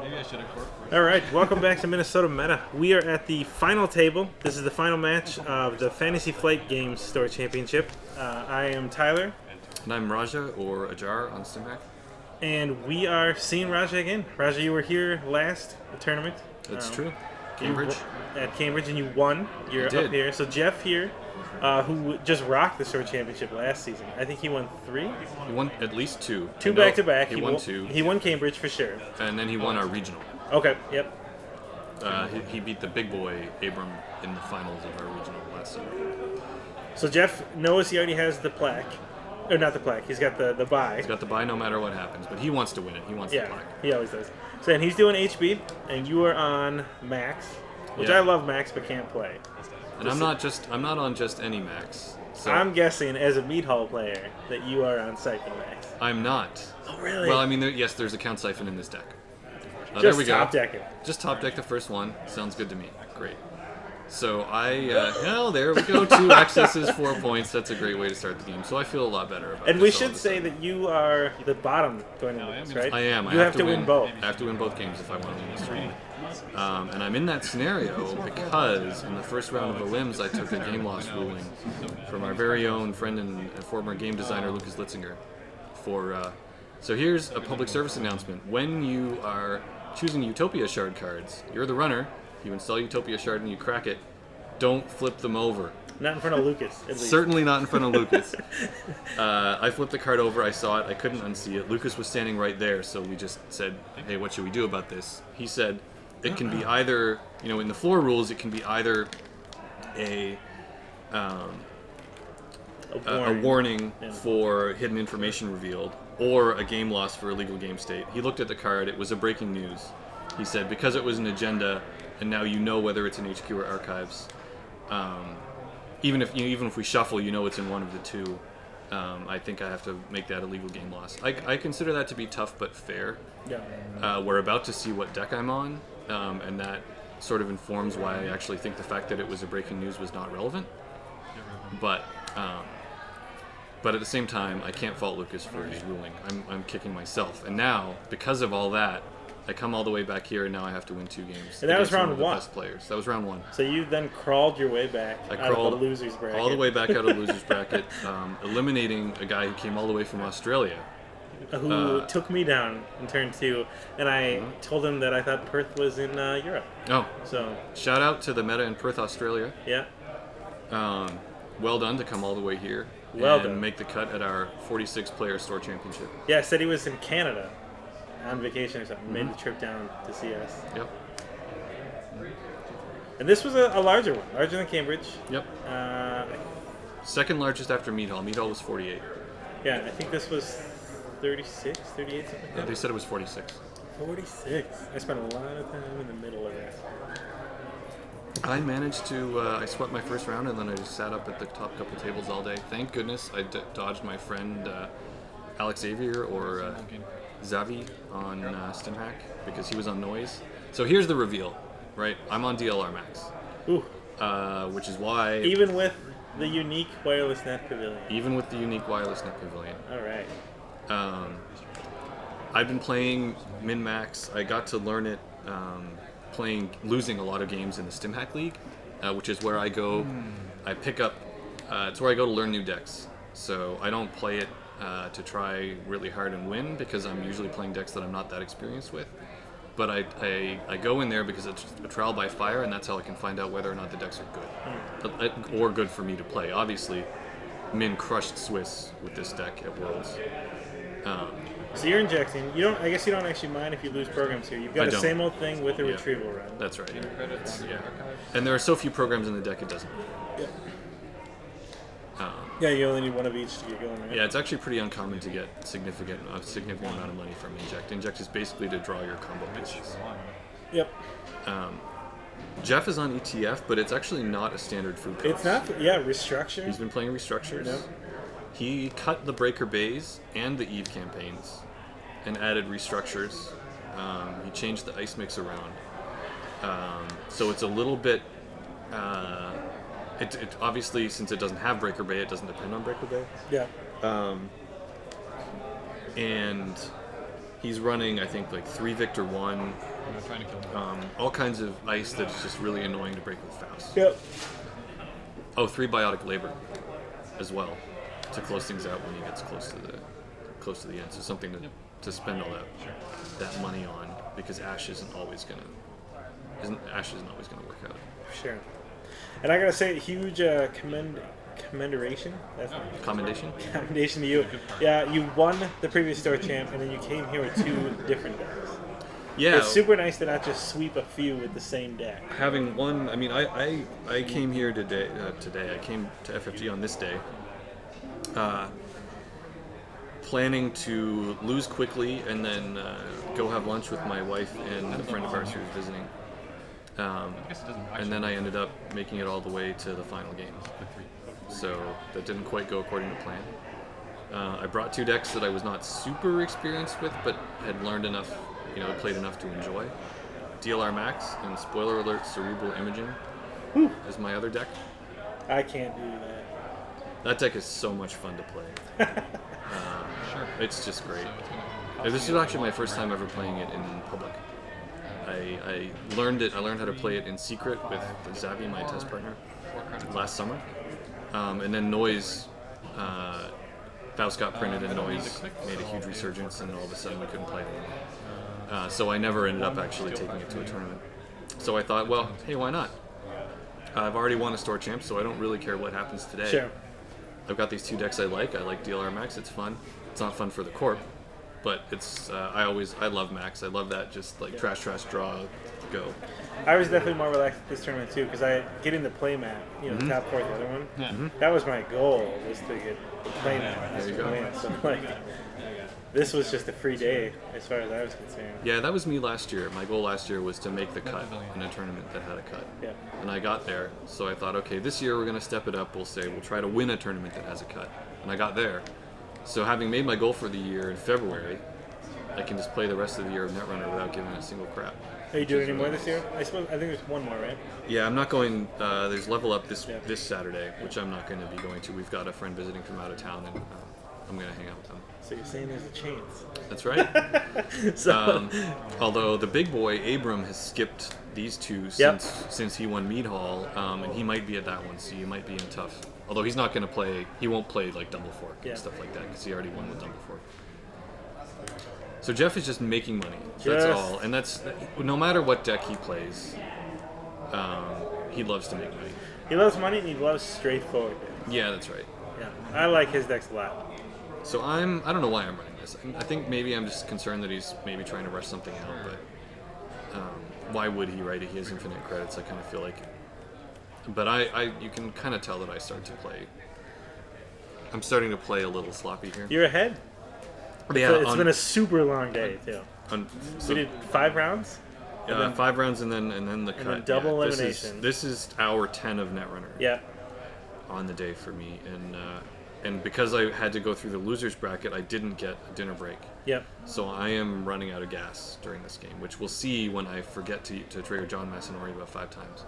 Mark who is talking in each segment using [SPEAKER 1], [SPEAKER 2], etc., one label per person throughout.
[SPEAKER 1] Maybe I should have corked first.
[SPEAKER 2] All right, welcome back to Minnesota Meta. We are at the final table. This is the final match of the Fantasy Flight Games Store Championship. I am Tyler,
[SPEAKER 3] And I'm Raja, or Ajar on Stimhack.
[SPEAKER 2] and we are seeing Raja again. Raja, you were here last tournament.
[SPEAKER 3] That's true.
[SPEAKER 2] You
[SPEAKER 3] Cambridge.
[SPEAKER 2] at Cambridge, and you won. You're
[SPEAKER 3] did.
[SPEAKER 2] up here. So Jeff here, who just rocked the Store Championship last season. I think he won 3.
[SPEAKER 3] He won at least 2.
[SPEAKER 2] Two
[SPEAKER 3] No,
[SPEAKER 2] back-to-back.
[SPEAKER 3] He won 2.
[SPEAKER 2] He won Cambridge for sure.
[SPEAKER 3] And then he won our regional.
[SPEAKER 2] Okay, yep.
[SPEAKER 3] He beat the big boy, Abram, in the finals of our regional last summer.
[SPEAKER 2] So Jeff knows he already has the plaque. Or not the plaque, he's got the bye.
[SPEAKER 3] He's got the bye no matter what happens, but he wants to win it. He wants the
[SPEAKER 2] Yeah,
[SPEAKER 3] plaque.
[SPEAKER 2] he always does. So, and he's doing HB, and you are on Max, which
[SPEAKER 3] Yeah.
[SPEAKER 2] I love Max but can't play.
[SPEAKER 3] And I'm not on just any max. So
[SPEAKER 2] I'm guessing as a Meat Hall player that you are on Siphon Max.
[SPEAKER 3] I'm not.
[SPEAKER 2] Oh, really?
[SPEAKER 3] Well, I mean, yes, there's a count siphon in this deck.
[SPEAKER 2] Just
[SPEAKER 3] there we go.
[SPEAKER 2] top decking.
[SPEAKER 3] Just top deck the first one. Sounds good to me. Great. So well, there we go. 2 accesses, 4 points. That's a great way to start the game. So I feel a lot better about it.
[SPEAKER 2] And we should say that you are the bottom going into this, right?
[SPEAKER 3] I am.
[SPEAKER 2] You
[SPEAKER 3] I
[SPEAKER 2] have to win both.
[SPEAKER 3] I have to win both games if I want to win this tournament. And I'm in that scenario because in the first round of the limbs, I took a game loss ruling from our very own friend and former game designer Lucas Litzinger. So here's a public service announcement. When you are choosing Utopia Shard cards, you're the runner. You install Utopia Shard and you crack it. Don't flip them over.
[SPEAKER 2] Not in front of Lucas, at least.
[SPEAKER 3] Certainly not in front of Lucas. I flipped the card over. I saw it. I couldn't unsee it. Lucas was standing right there, so we just said, hey, what should we do about this? He said it can be either, in the floor rules, it can be either a warning for hidden information revealed or a game loss for illegal game state. He looked at the card. It was a breaking news. He said, because it was an agenda, and now you know whether it's in HQ or archives. Even if we shuffle, it's in one of the two. I think I have to make that a legal game loss. I consider that to be tough but fair.
[SPEAKER 2] Yeah.
[SPEAKER 3] We're about to see what deck I'm on, and that sort of informs why I actually think the fact that it was a breaking news was not relevant. But at the same time, I can't fault Lucas for his ruling. I'm kicking myself, and now because of all that, I come all the way back here, and now I have to win 2 games.
[SPEAKER 2] And that was
[SPEAKER 3] against one
[SPEAKER 2] round
[SPEAKER 3] of the
[SPEAKER 2] 1.
[SPEAKER 3] Best players. That was round 1.
[SPEAKER 2] So you then crawled your way back out of the loser's bracket.
[SPEAKER 3] All the way back out of loser's bracket, eliminating a guy who came all the way from Australia.
[SPEAKER 2] Who took me down in turn 2, and I told him that I thought Perth was in Europe.
[SPEAKER 3] Oh,
[SPEAKER 2] So,
[SPEAKER 3] shout out to the meta in Perth, Australia.
[SPEAKER 2] yeah.
[SPEAKER 3] Well done to come all the way here
[SPEAKER 2] Well
[SPEAKER 3] and
[SPEAKER 2] done.
[SPEAKER 3] make the cut at our 46-player store championship.
[SPEAKER 2] Yeah, I said he was in Canada on vacation or something. Made the trip down to see us.
[SPEAKER 3] Yep.
[SPEAKER 2] And this was a larger one, larger than Cambridge.
[SPEAKER 3] Yep.
[SPEAKER 2] Uh,
[SPEAKER 3] Second largest after Meat Hall. Meat Hall was 48.
[SPEAKER 2] yeah, I think this was 36, 38, something like that.
[SPEAKER 3] They said it was 46.
[SPEAKER 2] 46. I spent a lot of time in the middle of that.
[SPEAKER 3] I managed to, I swept my first round and then I just sat up at the top couple tables all day. Thank goodness I dodged my friend Alex Xavier or Zavi on Stimhack because he was on noise. So here's the reveal, right? I'm on DLR Max,
[SPEAKER 2] Ooh.
[SPEAKER 3] which is why...
[SPEAKER 2] Even with the unique wireless net pavilion.
[SPEAKER 3] Even with the unique wireless net pavilion.
[SPEAKER 2] All right.
[SPEAKER 3] I've been playing min-max. I got to learn it losing a lot of games in the Stimhack League, which is where I go. I pick up. It's where I go to learn new decks. So I don't play it to try really hard and win because I'm usually playing decks that I'm not that experienced with. But I go in there because it's a trial by fire, and that's how I can find out whether or not the decks are good, or good for me to play. Obviously, Min crushed Swiss with this deck at Worlds.
[SPEAKER 2] So you're injecting. I guess you don't actually mind if you lose programs here. You've got
[SPEAKER 3] I
[SPEAKER 2] the
[SPEAKER 3] don't.
[SPEAKER 2] same old thing with a
[SPEAKER 3] Yeah.
[SPEAKER 2] retrieval run.
[SPEAKER 3] That's right.
[SPEAKER 1] Credits,
[SPEAKER 3] Yeah.
[SPEAKER 1] archives.
[SPEAKER 3] And there are so few programs in the deck, it doesn't.
[SPEAKER 2] Yeah. Yeah, you only need one of each to get going, right?
[SPEAKER 3] Yeah, it's actually pretty uncommon to get a significant amount of money from Inject. Inject is basically to draw your combo pieces.
[SPEAKER 2] Yep.
[SPEAKER 3] Jeff is on ETF, but it's actually not a standard food cost.
[SPEAKER 2] It's not. Yeah, restructure.
[SPEAKER 3] He's been playing Restructures.
[SPEAKER 2] Yep.
[SPEAKER 3] He cut the Breaker Bays and the Eve campaigns and added Restructures. He changed the ice mix around. So it's a little bit... It obviously, since it doesn't have Breaker Bay, it doesn't depend on Breaker Bay.
[SPEAKER 2] Yeah.
[SPEAKER 3] And He's running, I think, like 3 Victor 1,
[SPEAKER 1] I'm trying to kill him.
[SPEAKER 3] all kinds of ice that's just really annoying to break with Faust.
[SPEAKER 2] Yep.
[SPEAKER 3] Oh, 3 Biotic Labor as well to close things out when he gets close to the end. So something to spend all that money on, because Ash isn't always gonna work out.
[SPEAKER 2] Sure. And I gotta say, huge commendation. That's
[SPEAKER 3] Commendation?
[SPEAKER 2] commendation to you. Yeah, you won the previous store champ, and then you came here with 2 different decks.
[SPEAKER 3] Yeah.
[SPEAKER 2] It's super nice to not just sweep a few with the same deck.
[SPEAKER 3] Having won, I mean, I came here today. I came to FFG on this day, planning to lose quickly and then go have lunch with my wife and a friend of ours who was visiting. And then I ended up making it all the way to the final game. So that didn't quite go according to plan. I brought 2 decks that I was not super experienced with, but had learned enough, played enough to enjoy. DLR Max and spoiler alert, Cerebral Imaging is my other deck.
[SPEAKER 2] I can't do that.
[SPEAKER 3] That deck is so much fun to play.
[SPEAKER 1] Sure.
[SPEAKER 3] It's just great. This is actually my first time ever playing it in public. I learned how to play it in secret with Zavi, my test partner, last summer. And then Noise, Faust got printed and Noise made a huge resurgence, and all of a sudden we couldn't play it anymore. So I never ended up actually taking it to a tournament. So I thought, well, hey, why not? I've already won a store champ, so I don't really care what happens today.
[SPEAKER 2] Sure.
[SPEAKER 3] I've got these 2 decks I like. I like DLR Max. It's fun. It's not fun for the corp, but it's I love Max. I love that just like trash draw, go.
[SPEAKER 2] I was definitely more relaxed at this tournament too, because I get in the play mat, the top 4, the other one.
[SPEAKER 1] Yeah.
[SPEAKER 2] That was my goal, was to get the play mat.
[SPEAKER 3] There you go.
[SPEAKER 2] Win. So like, this was just a free day as far as I was concerned.
[SPEAKER 3] Yeah, that was me last year. My goal last year was to make the cut in a tournament that had a cut.
[SPEAKER 2] Yeah.
[SPEAKER 3] And I got there, so I thought, okay, this year we're going to step it up. We'll try to win a tournament that has a cut. And I got there. So having made my goal for the year in February, I can just play the rest of the year of Netrunner without giving a single crap.
[SPEAKER 2] Are you doing any more this year? I think there's one more, right?
[SPEAKER 3] Yeah, I'm not going. There's Level Up this Saturday, which I'm not going to be going to. We've got a friend visiting from out of town, and I'm going to hang out with them.
[SPEAKER 2] So you're saying there's a chance?
[SPEAKER 3] That's right.
[SPEAKER 2] So,
[SPEAKER 3] Although the big boy Abram has skipped these 2 since he won Mead Hall, and he might be at that one, so you might be in tough. Although he's not going to play. He won't play like Double Fork and stuff like that, because he already won with Double Fork. So Jeff is just making money. That's all, and that's no matter what deck he plays. He loves to make money.
[SPEAKER 2] he loves money and he loves straightforward decks.
[SPEAKER 3] Yeah, that's right.
[SPEAKER 2] Yeah, I like his decks a lot.
[SPEAKER 3] So I don't know why I'm running this. I think maybe I'm just concerned that he's maybe trying to rush something out, but why would he, right? He has infinite credits, I kind of feel like. But you can kind of tell that I start to play. I'm starting to play a little sloppy here.
[SPEAKER 2] You're ahead.
[SPEAKER 3] Yeah,
[SPEAKER 2] it's been a super long day too.
[SPEAKER 3] So,
[SPEAKER 2] We did 5 rounds. And then
[SPEAKER 3] 5 rounds and then the cut.
[SPEAKER 2] then double elimination.
[SPEAKER 3] This is hour 10 of Netrunner.
[SPEAKER 2] Yeah.
[SPEAKER 3] On the day for me, and because I had to go through the losers bracket, I didn't get a dinner break.
[SPEAKER 2] Yep.
[SPEAKER 3] So I am running out of gas during this game, which we'll see when I forget to trigger John Massanori about 5 times.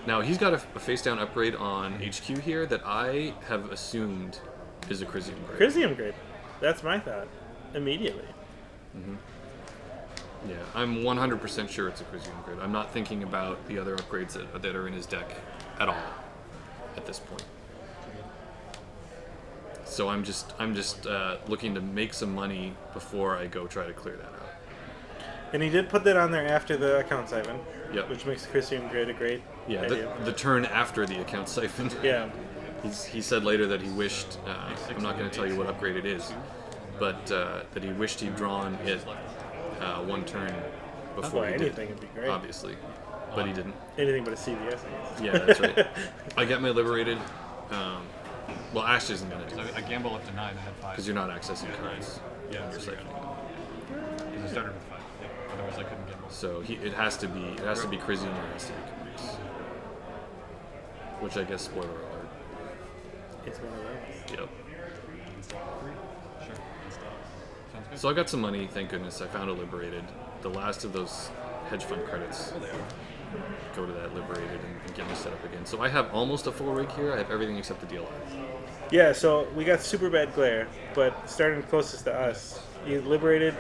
[SPEAKER 3] Now he's got a face down upgrade on HQ here that I have assumed is a Crisium grade.
[SPEAKER 2] Crisium grade. That's my thought. Immediately.
[SPEAKER 3] Mm-hmm. Yeah, I'm 100% sure it's a Crisium grid. I'm not thinking about the other upgrades that are in his deck at all at this point. So I'm just looking to make some money before I go try to clear that out.
[SPEAKER 2] And he did put that on there after the account siphon.
[SPEAKER 3] Yep.
[SPEAKER 2] Which makes Crisium grid a great idea.
[SPEAKER 3] The turn after the account siphon.
[SPEAKER 2] Yeah.
[SPEAKER 3] He said later that he wished, I'm not going to tell you what upgrade it is, but that he wished he'd drawn it one turn before he did.
[SPEAKER 2] Anything would be great.
[SPEAKER 3] Obviously, but he didn't.
[SPEAKER 2] Anything but a CVS, I guess.
[SPEAKER 3] Yeah, that's right. I get my liberated. Well, Ash isn't going to do
[SPEAKER 1] So
[SPEAKER 3] it
[SPEAKER 1] I gamble up to 9, I had 5.
[SPEAKER 3] because you're not accessing cards
[SPEAKER 1] Yeah,
[SPEAKER 3] when you're
[SPEAKER 1] so
[SPEAKER 3] siphoning.
[SPEAKER 1] I started with 5. Yeah. Otherwise I couldn't gamble.
[SPEAKER 3] So it has to be Crisium or it has to be Caprice. Which I guess spoiler alert.
[SPEAKER 2] It's one of those.
[SPEAKER 3] Yep.
[SPEAKER 1] Sure. Sounds good.
[SPEAKER 3] So I got some money, thank goodness. I found a liberated. The last of those hedge fund credits go to that liberated and get me set up again. So I have almost a full rig here. I have everything except the DLR.
[SPEAKER 2] Yeah, so we got super bad glare, but starting closest to us, You liberated,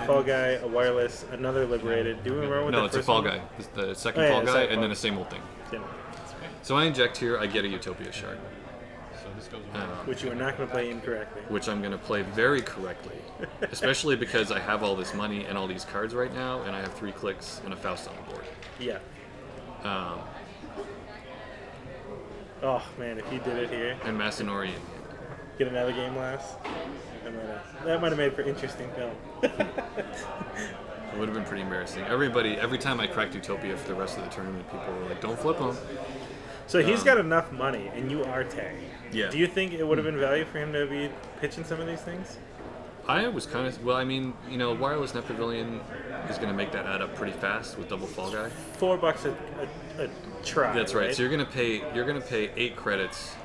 [SPEAKER 2] Fall Guy, a wireless, another liberated. Do we remember what
[SPEAKER 3] No,
[SPEAKER 2] the
[SPEAKER 3] it's a
[SPEAKER 2] first
[SPEAKER 3] Fall
[SPEAKER 2] one?
[SPEAKER 3] Guy. It's the second
[SPEAKER 2] Oh, yeah,
[SPEAKER 3] Fall
[SPEAKER 2] the
[SPEAKER 3] Guy,
[SPEAKER 2] second
[SPEAKER 3] and then
[SPEAKER 2] Fall
[SPEAKER 3] the same old thing.
[SPEAKER 2] Yeah.
[SPEAKER 3] So I inject here, I get a Utopia shard,
[SPEAKER 1] So this goes away.
[SPEAKER 2] Which you are not going to play incorrectly.
[SPEAKER 3] which I'm going to play very correctly, especially because I have all this money and all these cards right now, and I have 3 clicks and a Faust on the board.
[SPEAKER 2] Yeah.
[SPEAKER 3] Um,
[SPEAKER 2] Oh, man, if you did it here,
[SPEAKER 3] and Masanori.
[SPEAKER 2] get another game last, that might have made for interesting film.
[SPEAKER 3] It would have been pretty embarrassing. Every time I cracked Utopia for the rest of the tournament, people were like, "Don't flip him."
[SPEAKER 2] So he's got enough money, and you are tag.
[SPEAKER 3] Yeah.
[SPEAKER 2] Do you think it would have been value for him to be pitching some of these things?
[SPEAKER 3] I was kind of Wireless Net Pavilion is going to make that add up pretty fast with double Fall Guy.
[SPEAKER 2] $4 a try.
[SPEAKER 3] That's right. So you're going to pay 8 credits.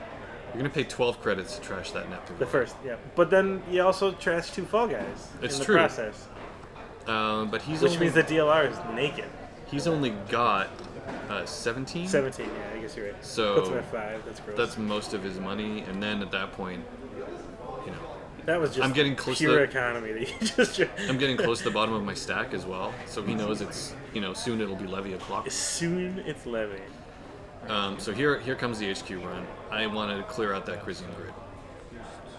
[SPEAKER 3] You're going to pay 12 credits to trash that Net Pavilion.
[SPEAKER 2] The first, yeah. But then you also trash 2 Fall Guys
[SPEAKER 3] It's
[SPEAKER 2] in the
[SPEAKER 3] true.
[SPEAKER 2] process.
[SPEAKER 3] But
[SPEAKER 2] Which means the DLR is naked.
[SPEAKER 3] he's only got 17.
[SPEAKER 2] 17, yeah, I guess you're right.
[SPEAKER 3] So
[SPEAKER 2] puts him at 5. That's gross.
[SPEAKER 3] that's most of his money, and then at that point,
[SPEAKER 2] that was just
[SPEAKER 3] I'm getting close to
[SPEAKER 2] pure
[SPEAKER 3] the-
[SPEAKER 2] economy that you just.
[SPEAKER 3] I'm getting close to the bottom of my stack as well. So he knows it's soon it'll be levy o'clock.
[SPEAKER 2] Soon it's levy.
[SPEAKER 3] So here comes the HQ run. I want to clear out that Grizzly grid.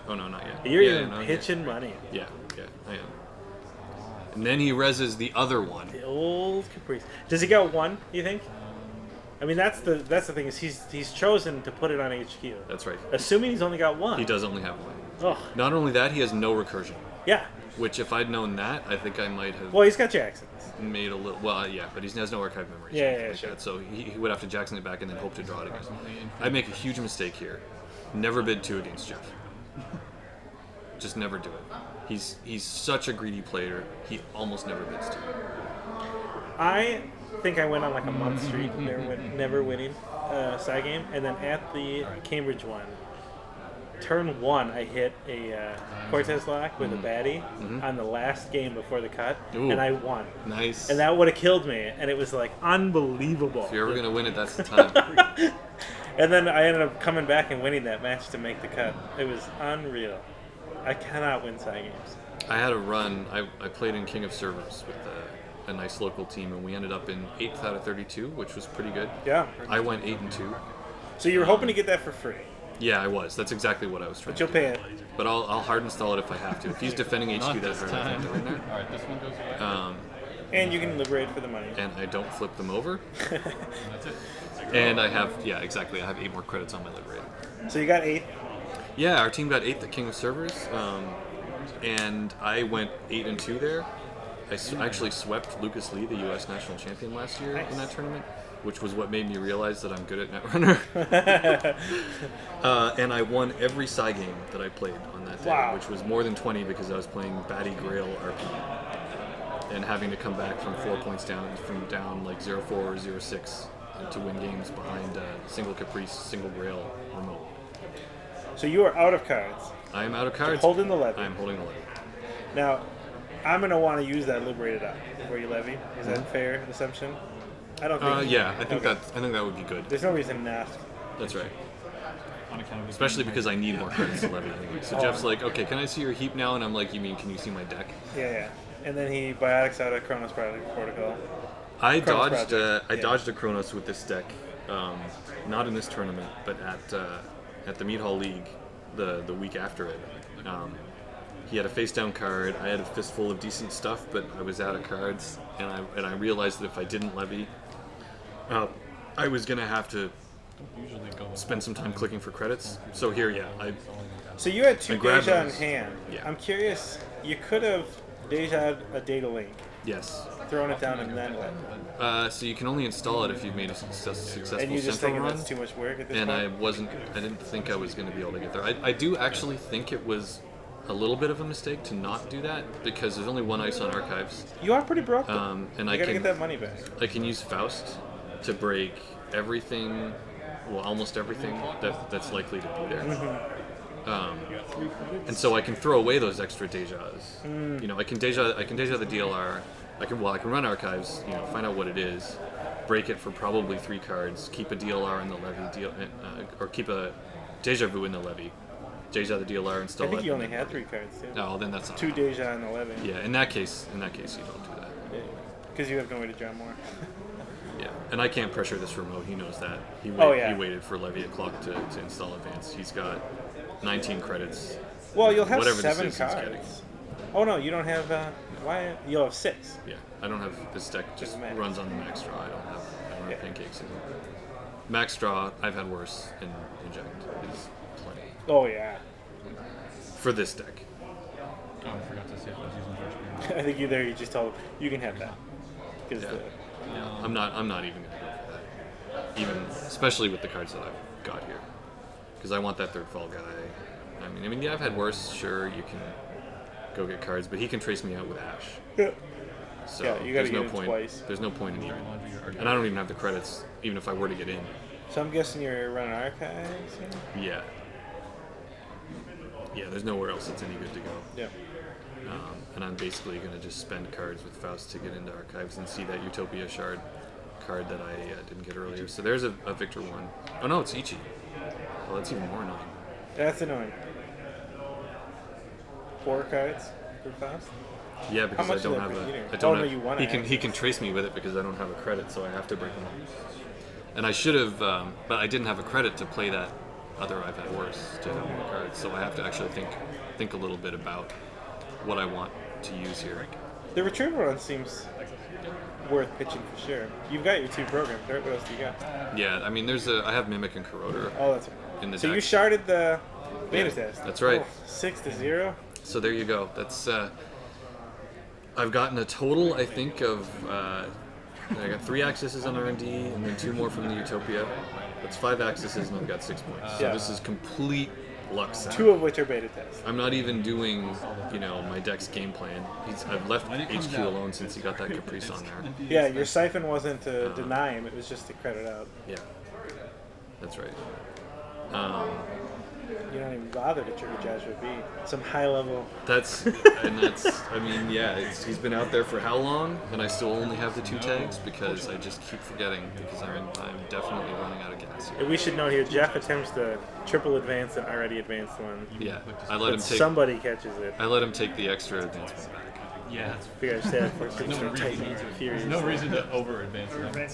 [SPEAKER 3] Oh no, not yet.
[SPEAKER 2] You're
[SPEAKER 3] Yeah,
[SPEAKER 2] even
[SPEAKER 3] not yet.
[SPEAKER 2] pitching money.
[SPEAKER 3] Yeah, I am. And then he reses the other one.
[SPEAKER 2] The old Caprice. Does he got 1? You think? I mean, that's the thing is he's chosen to put it on HQ.
[SPEAKER 3] That's right.
[SPEAKER 2] Assuming he's only got 1.
[SPEAKER 3] He does only have 1.
[SPEAKER 2] Oh,
[SPEAKER 3] Not only that, he has no recursion.
[SPEAKER 2] yeah.
[SPEAKER 3] Which, if I'd known that, I think I might have
[SPEAKER 2] Well, he's got Jackson's.
[SPEAKER 3] made a little. Well, yeah, but he has no archive memory.
[SPEAKER 2] Yeah,
[SPEAKER 3] or anything
[SPEAKER 2] yeah,
[SPEAKER 3] like
[SPEAKER 2] sure.
[SPEAKER 3] that. So he would have to Jackson it back and then hope to draw it again. I make a huge mistake here. Never bid 2 against Jeff. Just never do it. He's such a greedy player. He almost never bids 2.
[SPEAKER 2] I think I went on like a month streak, never winning side game, and then at the Cambridge one, turn 1, I hit a Cortez lock with a baddie on the last game before the cut,
[SPEAKER 3] Ooh.
[SPEAKER 2] and I won.
[SPEAKER 3] Nice.
[SPEAKER 2] And that would have killed me, and it was like unbelievable.
[SPEAKER 3] If you're ever gonna win it, that's the time.
[SPEAKER 2] And then I ended up coming back and winning that match to make the cut. It was unreal. I cannot win side games.
[SPEAKER 3] I had a run. I played in King of Servers with a nice local team, and we ended up in 8th out of 32, which was pretty good.
[SPEAKER 2] Yeah.
[SPEAKER 3] I went 8-2.
[SPEAKER 2] So you were hoping to get that for free,
[SPEAKER 3] Yeah, I was. That's exactly what I was trying
[SPEAKER 2] but you'll
[SPEAKER 3] to do.
[SPEAKER 2] pay it.
[SPEAKER 3] But I'll hard install it if I have to. If he's defending HQ,
[SPEAKER 1] Not
[SPEAKER 3] that's
[SPEAKER 1] this
[SPEAKER 3] hard.
[SPEAKER 1] time.
[SPEAKER 3] Right there.
[SPEAKER 1] Alright, this one goes away.
[SPEAKER 2] And you can liberate for the money.
[SPEAKER 3] And I don't flip them over.
[SPEAKER 1] And that's it.
[SPEAKER 3] And I have, yeah, exactly. I have 8 more credits on my liberator.
[SPEAKER 2] So you got 8.
[SPEAKER 3] Yeah, our team got 8th at King of Servers, and I went 8-2 there. I actually swept Lucas Lee, the U.S. national champion, last year in that tournament, which was what made me realize that I'm good at Netrunner. And I won every side game that I played on that day,
[SPEAKER 2] Wow.
[SPEAKER 3] which was more than 20 because I was playing Batty Grail RP and having to come back from 4 points down, like 0-4 or 0-6 to win games behind single Caprice, single Grail remote.
[SPEAKER 2] So you are out of cards.
[SPEAKER 3] I am out of cards.
[SPEAKER 2] Holding the levy.
[SPEAKER 3] I am holding the levy.
[SPEAKER 2] Now, I'm going to want to use that liberated up before you levy. Is that a fair assumption? I don't think.
[SPEAKER 3] Yeah, I think
[SPEAKER 2] Okay.
[SPEAKER 3] that would be good.
[SPEAKER 2] There's no reason not.
[SPEAKER 3] That's right.
[SPEAKER 1] On account of his
[SPEAKER 3] Especially
[SPEAKER 1] being
[SPEAKER 3] because I need more credits to levy anyway. So Jeff's like, okay, can I see your heap now? And I'm like, you mean, can you see my deck?
[SPEAKER 2] Yeah. And then he biotics out a Chronos Protocol.
[SPEAKER 3] I
[SPEAKER 2] Chronos
[SPEAKER 3] dodged
[SPEAKER 2] Project,
[SPEAKER 3] I
[SPEAKER 2] yeah.
[SPEAKER 3] dodged a Chronos with this deck, not in this tournament, but at the Mead Hall League, the week after it. He had a face down card. I had a fistful of decent stuff, but I was out of cards, and I realized that if I didn't levy, I was gonna have to
[SPEAKER 1] usually go
[SPEAKER 3] spend some time clicking for credits. So here, yeah,
[SPEAKER 2] So you had 2
[SPEAKER 3] I grabbed
[SPEAKER 2] Deja in
[SPEAKER 3] those.
[SPEAKER 2] hand.
[SPEAKER 3] Yeah.
[SPEAKER 2] I'm curious, you could have Deja'd a Data Link,
[SPEAKER 3] yes.
[SPEAKER 2] thrown it down, and then what?
[SPEAKER 3] So you can only install it if you've made a successful
[SPEAKER 2] And you just
[SPEAKER 3] central
[SPEAKER 2] thinking
[SPEAKER 3] run.
[SPEAKER 2] that's too much work at this
[SPEAKER 3] And
[SPEAKER 2] point?
[SPEAKER 3] I didn't think I was going to be able to get there. I do actually think it was a little bit of a mistake to not do that because there's only 1 ice on archives,
[SPEAKER 2] You are pretty broke, though.
[SPEAKER 3] and
[SPEAKER 2] you
[SPEAKER 3] I
[SPEAKER 2] gotta
[SPEAKER 3] can
[SPEAKER 2] get that money back.
[SPEAKER 3] I can use Faust to break everything, well, almost everything that's likely to be there. And so I can throw away those extra Dejas. You know, I can Deja the DLR. I can run archives. You know, find out what it is, break it for probably 3 cards, keep a DLR in the levy, or keep a Deja Vu in the levy, Deja the DLR,
[SPEAKER 2] I
[SPEAKER 3] install
[SPEAKER 2] think
[SPEAKER 3] it.
[SPEAKER 2] you
[SPEAKER 3] and
[SPEAKER 2] only
[SPEAKER 3] then-
[SPEAKER 2] had 3 cards too.
[SPEAKER 3] No, then that's not.
[SPEAKER 2] 2 Deja and 11.
[SPEAKER 3] Yeah, in that case, you don't do that.
[SPEAKER 2] Because you have no way to draw more.
[SPEAKER 3] Yeah, and I can't pressure this remote. He knows that. He waited for Levy o'clock to install advanced. He's got 19 credits.
[SPEAKER 2] Well, you'll have
[SPEAKER 3] Whatever this
[SPEAKER 2] 7
[SPEAKER 3] is, he's getting.
[SPEAKER 2] cards. Oh no, you don't have. Why? You'll have 6.
[SPEAKER 3] Yeah, I don't have this deck. Just
[SPEAKER 2] Max.
[SPEAKER 3] runs on the max draw. I don't have
[SPEAKER 2] Yeah.
[SPEAKER 3] pancakes in it. Max draw. I've had worse in inject. Is plenty
[SPEAKER 2] Oh yeah.
[SPEAKER 3] for this deck.
[SPEAKER 1] Oh, I forgot to say I was using George Green.
[SPEAKER 2] I think you just told him you can have that. Because
[SPEAKER 3] Yeah. I'm not even gonna go for that. Even especially with the cards that I've got here, because I want that third fall guy. I mean, yeah, I've had worse. Sure, you can go get cards, but he can trace me out with Ash.
[SPEAKER 2] yeah.
[SPEAKER 3] So
[SPEAKER 2] Yeah, you gotta
[SPEAKER 3] there's
[SPEAKER 2] get
[SPEAKER 3] no
[SPEAKER 2] him
[SPEAKER 3] point.
[SPEAKER 2] twice.
[SPEAKER 3] There's no point in even. And I don't even have the credits, even if I were to get in.
[SPEAKER 2] So I'm guessing you're running archives.
[SPEAKER 3] Yeah. Yeah, there's nowhere else that's any good to go.
[SPEAKER 2] Yeah.
[SPEAKER 3] And I'm basically going to just spend cards with Faust to get into archives and see that Utopia shard card that I didn't get earlier. So there's a Victor 1. Oh no, it's Ichi. Well, that's even more annoying.
[SPEAKER 2] That's annoying. 4 cards for Faust.
[SPEAKER 3] Yeah, because
[SPEAKER 2] much
[SPEAKER 3] I
[SPEAKER 2] is
[SPEAKER 3] don't
[SPEAKER 2] that
[SPEAKER 3] have
[SPEAKER 2] per
[SPEAKER 3] a.
[SPEAKER 2] meter?
[SPEAKER 3] I don't
[SPEAKER 2] Oh, no,
[SPEAKER 3] have,
[SPEAKER 2] you wanna have
[SPEAKER 3] he can trace me with it because I don't have a credit, so I have to break them up. And I should have, but I didn't have a credit to play that other I've had worse to have more cards. So I have to actually think a little bit about what I want to use here.
[SPEAKER 2] The retrieval run seems worth pitching for sure. You've got your 2 programs, right? What else do you got?
[SPEAKER 3] Yeah, I mean, I have Mimic and Corroder
[SPEAKER 2] Oh, that's
[SPEAKER 3] in the
[SPEAKER 2] so
[SPEAKER 3] deck.
[SPEAKER 2] you sharded the beta
[SPEAKER 3] Yeah,
[SPEAKER 2] test.
[SPEAKER 3] that's right.
[SPEAKER 2] 6-0.
[SPEAKER 3] So there you go. That's I've gotten a total, I think, of I got 3 accesses on R&D and then 2 more from the Utopia. That's 5 accesses and I've got 6 points. So
[SPEAKER 2] Yeah.
[SPEAKER 3] this is complete luck set.
[SPEAKER 2] 2 of which are beta tests.
[SPEAKER 3] I'm not even doing, my deck's game plan. I've left HQ alone since he got that Caprice on there.
[SPEAKER 2] Yeah, your siphon wasn't to deny him; it was just to credit out.
[SPEAKER 3] Yeah, that's right.
[SPEAKER 2] You don't even bother to trigger Joshua B. Some high level.
[SPEAKER 3] He's been out there for how long, and I still only have the 2 tags because I just keep forgetting because I'm definitely running out of gas here.
[SPEAKER 2] We should note here: Jeff attempts to triple advance an already advanced one.
[SPEAKER 3] Yeah, I let him
[SPEAKER 2] But
[SPEAKER 3] take.
[SPEAKER 2] somebody catches it.
[SPEAKER 3] I let him take the extra advancement back.
[SPEAKER 1] Yeah, that's
[SPEAKER 2] You guys said for
[SPEAKER 1] no reason. There's no reason to over advance that.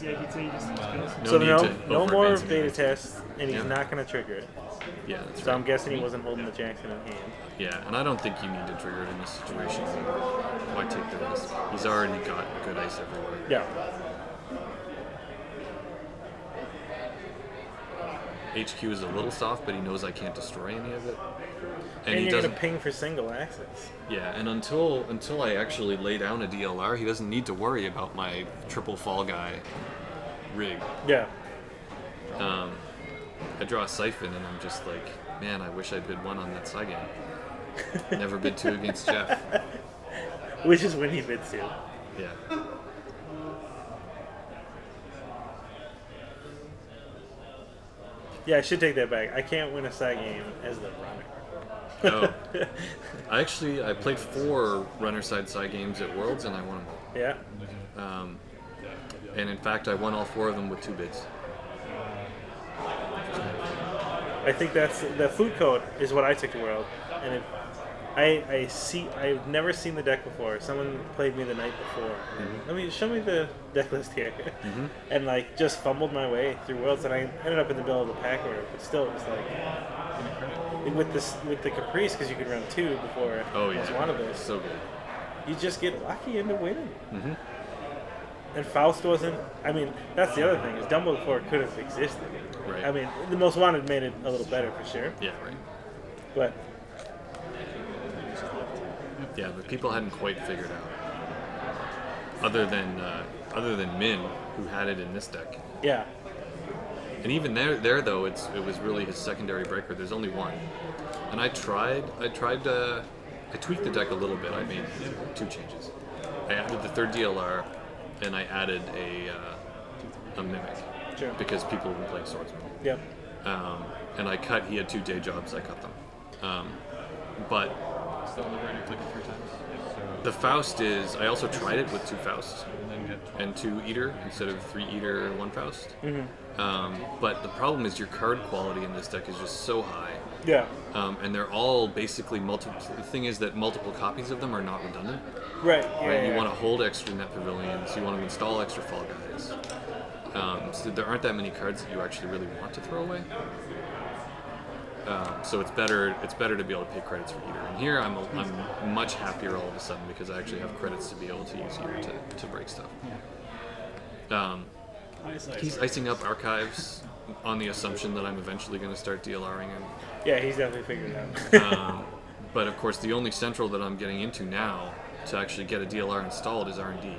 [SPEAKER 2] So
[SPEAKER 3] need
[SPEAKER 2] no
[SPEAKER 3] to
[SPEAKER 2] more
[SPEAKER 3] over-advance
[SPEAKER 2] beta
[SPEAKER 3] it.
[SPEAKER 2] tests, and he's
[SPEAKER 3] Yeah.
[SPEAKER 2] not going to trigger it.
[SPEAKER 3] Yeah, that's
[SPEAKER 2] So
[SPEAKER 3] right.
[SPEAKER 2] I'm guessing he wasn't holding the Jackson in hand.
[SPEAKER 3] Yeah, and I don't think you need to trigger it in this situation. Why take the risk? He's already got good ice everywhere.
[SPEAKER 2] Yeah.
[SPEAKER 3] HQ is a little soft, but he knows I can't destroy any of it.
[SPEAKER 2] And
[SPEAKER 3] he
[SPEAKER 2] you're going
[SPEAKER 3] doesn't.
[SPEAKER 2] to ping for single access.
[SPEAKER 3] Yeah, and until I actually lay down a DLR, he doesn't need to worry about my triple fall guy rig.
[SPEAKER 2] Yeah.
[SPEAKER 3] I draw a siphon, and I'm just like, man, I wish I bid 1 on that side game. Never bid 2 against Jeff.
[SPEAKER 2] Which is when he bids you.
[SPEAKER 3] Yeah.
[SPEAKER 2] Yeah, I should take that back. I can't win a side game as the runner.
[SPEAKER 3] Oh. I played 4 runner side games at Worlds, and I won them all.
[SPEAKER 2] Yeah.
[SPEAKER 3] And in fact, I won all 4 of them with 2 bids.
[SPEAKER 2] I think that's the food code is what I took to World, and I've never seen the deck before. Someone played me the night before. Let me show me the deck list here, and just fumbled my way through Worlds, and I ended up in the middle of the pack order. But still, it was with the Caprice because you could run 2 before it was one of those.
[SPEAKER 3] So good.
[SPEAKER 2] You just get lucky into winning. And Faust wasn't. I mean, that's the other thing is Dumbledore could have existed.
[SPEAKER 3] Right.
[SPEAKER 2] I mean, the Most Wanted made it a little better for sure.
[SPEAKER 3] Yeah, right.
[SPEAKER 2] But
[SPEAKER 3] Yeah, but people hadn't quite figured out. Other than Min, who had it in this deck.
[SPEAKER 2] yeah,
[SPEAKER 3] And even there though, it was really his secondary breaker. There's only 1. And I tweaked the deck a little bit. I made 2 changes. I added the 3rd DLR, and I added a Mimic.
[SPEAKER 2] sure.
[SPEAKER 3] Because people were playing Swordsman.
[SPEAKER 2] Yep.
[SPEAKER 3] And he had 2 day jobs, I cut them. But
[SPEAKER 1] Still liberated clicking 3 times. So,
[SPEAKER 3] the Faust I also tried it with 2 Fausts
[SPEAKER 1] and then you had 12.
[SPEAKER 3] and 2 Eater instead of 3 Eater, 1 Faust. But the problem is your card quality in this deck is just so high.
[SPEAKER 2] Yeah.
[SPEAKER 3] And they're all basically multiple. The thing is that multiple copies of them are not redundant.
[SPEAKER 2] Right. Yeah.
[SPEAKER 3] Right?
[SPEAKER 2] Yeah,
[SPEAKER 3] You want to hold extra net pavilions. You want to install extra fall guys. So there aren't that many cards that you actually really want to throw away. So it's better to be able to pay credits for Eater. And here I'm much happier all of a sudden because I actually have credits to be able to use Eater to break stuff. He's icing up archives on the assumption that I'm eventually going to start DLRing him.
[SPEAKER 2] Yeah, he's definitely figured it out.
[SPEAKER 3] But of course, the only central that I'm getting into now to actually get a DLR installed is R&D,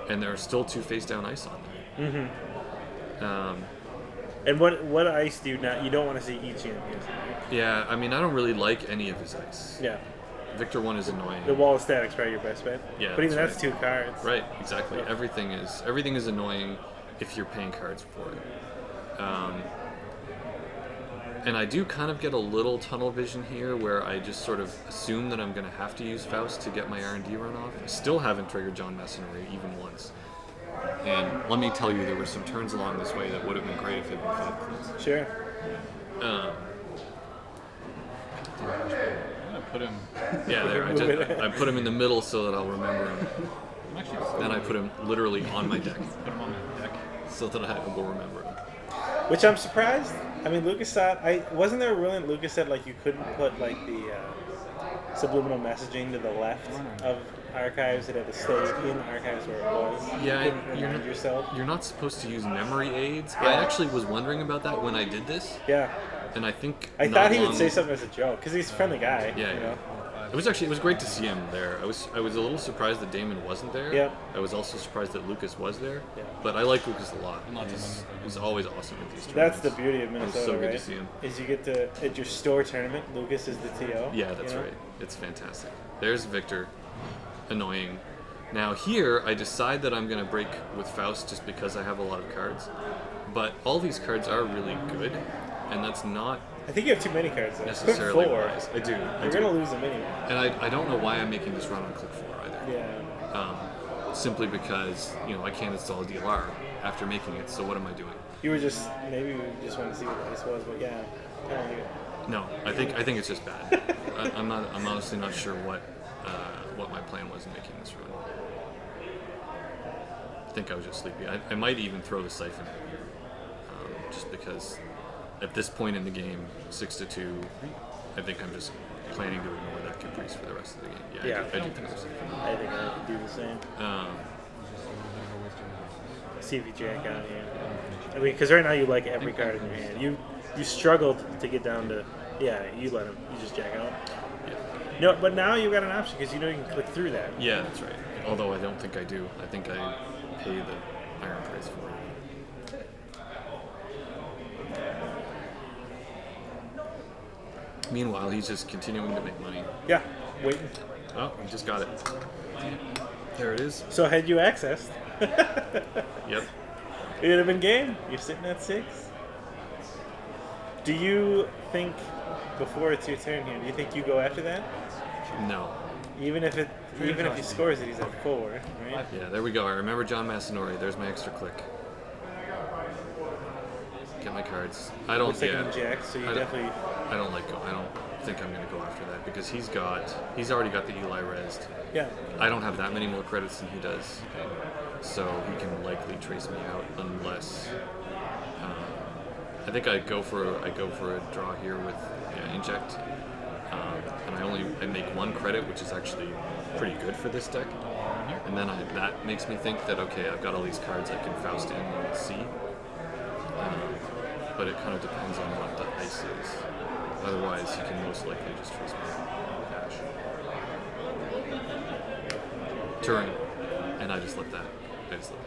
[SPEAKER 3] and there are still 2 face down ice on there.
[SPEAKER 2] Mm-hmm. And what ice do you not? You don't want to see each champion.
[SPEAKER 3] Yeah, I mean, I don't really like any of his ice.
[SPEAKER 2] Yeah.
[SPEAKER 3] Victor 1 is annoying.
[SPEAKER 2] The wall of static's probably your best bet.
[SPEAKER 3] Yeah,
[SPEAKER 2] but even
[SPEAKER 3] that's
[SPEAKER 2] that's 2 cards.
[SPEAKER 3] Right, exactly.
[SPEAKER 2] Yeah.
[SPEAKER 3] Everything is annoying if you're paying cards for it. And I do kind of get a little tunnel vision here where I just sort of assume that I'm going to have to use Faust to get my R&D run off. I still haven't triggered John Masonry even once. And let me tell you, there were some turns along this way that would have been great if it had been 5 clicks.
[SPEAKER 2] Sure.
[SPEAKER 1] I'm gonna put him.
[SPEAKER 3] Yeah, there. I put him in the middle so that I'll remember him.
[SPEAKER 1] I'm actually just
[SPEAKER 3] Then I put him literally on my deck
[SPEAKER 1] put him on my deck.
[SPEAKER 3] so that I will remember him.
[SPEAKER 2] Which I'm surprised. I mean, Lucas thought wasn't there a ruling Lucas said like you couldn't put like the subliminal messaging to the left of archives. It had to stay in archives where it was.
[SPEAKER 3] Yeah,
[SPEAKER 2] you couldn't remind yourself.
[SPEAKER 3] You're not supposed to use memory aids.
[SPEAKER 2] Yeah.
[SPEAKER 3] I actually was wondering about that when I did this,
[SPEAKER 2] Yeah.
[SPEAKER 3] and I think
[SPEAKER 2] I
[SPEAKER 3] not
[SPEAKER 2] thought he would
[SPEAKER 3] long-
[SPEAKER 2] say something as a joke because he's a friendly guy.
[SPEAKER 3] Yeah,
[SPEAKER 2] You
[SPEAKER 3] yeah.
[SPEAKER 2] know?
[SPEAKER 3] It was great to see him there. I was a little surprised that Damon wasn't there.
[SPEAKER 2] Yep.
[SPEAKER 3] I was also surprised that Lucas was there.
[SPEAKER 2] Yeah.
[SPEAKER 3] But I like Lucas a lot.
[SPEAKER 1] Not
[SPEAKER 3] He's always awesome at these
[SPEAKER 2] That's
[SPEAKER 3] tournaments.
[SPEAKER 2] the beauty of
[SPEAKER 3] It was
[SPEAKER 2] Minnesota,
[SPEAKER 3] so good
[SPEAKER 2] right?
[SPEAKER 3] to see him.
[SPEAKER 2] Is you get to at your store tournament, Lucas is the TO.
[SPEAKER 3] Yeah, that's
[SPEAKER 2] you know?
[SPEAKER 3] right. It's fantastic. There's Victor, annoying. Now here, I decide that I'm going to break with Faust just because I have a lot of cards. But all these cards are really good, and that's not
[SPEAKER 2] I think you have too many cards though.
[SPEAKER 3] necessarily
[SPEAKER 2] Click 4.
[SPEAKER 3] wise. I do.
[SPEAKER 2] You're gonna lose them anyway.
[SPEAKER 3] And I don't know why I'm making this run on click 4 either.
[SPEAKER 2] Yeah.
[SPEAKER 3] Simply because, I can't install a DLR after making it, so what am I doing?
[SPEAKER 2] You were just maybe we just wanted to see what this was, but yeah. I don't like it.
[SPEAKER 3] No, I think it's just bad. I'm honestly not sure what my plan was in making this run. I think I was just sleepy. I might even throw the siphon, just because at this point in the game, 6-2, I think I'm just planning to ignore that Caprice for the rest of the game.
[SPEAKER 2] Yeah.
[SPEAKER 3] I do think so.
[SPEAKER 2] I think I could do the same. See if you jack out here. I mean, because right now you like every card in your hand. You struggled to get down to you let him. You just jack out.
[SPEAKER 3] Yeah.
[SPEAKER 2] No, but now you've got an option because you know you can click through that.
[SPEAKER 3] Yeah, that's right. Although I don't think I do. I think I pay the iron price for it. Meanwhile, he's just continuing to make money.
[SPEAKER 2] Yeah, waiting.
[SPEAKER 3] Oh, he just got it. There it is.
[SPEAKER 2] So had you accessed,
[SPEAKER 3] Yep.
[SPEAKER 2] it would have been game. You're sitting at 6. Do you think before it's your turn here? Do you think you go after that?
[SPEAKER 3] No.
[SPEAKER 2] Even if he scores it, he's at 4, right?
[SPEAKER 3] Yeah, there we go. I remember John Masonori. There's my extra click. Get my cards. I don't.
[SPEAKER 2] Looks like
[SPEAKER 3] Yeah.
[SPEAKER 2] him jack, so you
[SPEAKER 3] I don't-
[SPEAKER 2] definitely.
[SPEAKER 3] I don't like go. I don't think I'm gonna go after that because he's already got the Eli resed.
[SPEAKER 2] Yeah.
[SPEAKER 3] I don't have that many more credits than he does, so he can likely trace me out unless. I think I go for a draw here with inject, and I make 1 credit, which is actually pretty good for this deck. And then that makes me think that okay, I've got all these cards I can Faust in and see. But it kind of depends on what the ice is. Otherwise, you can most likely just trace me cash. Turing, and I just let that.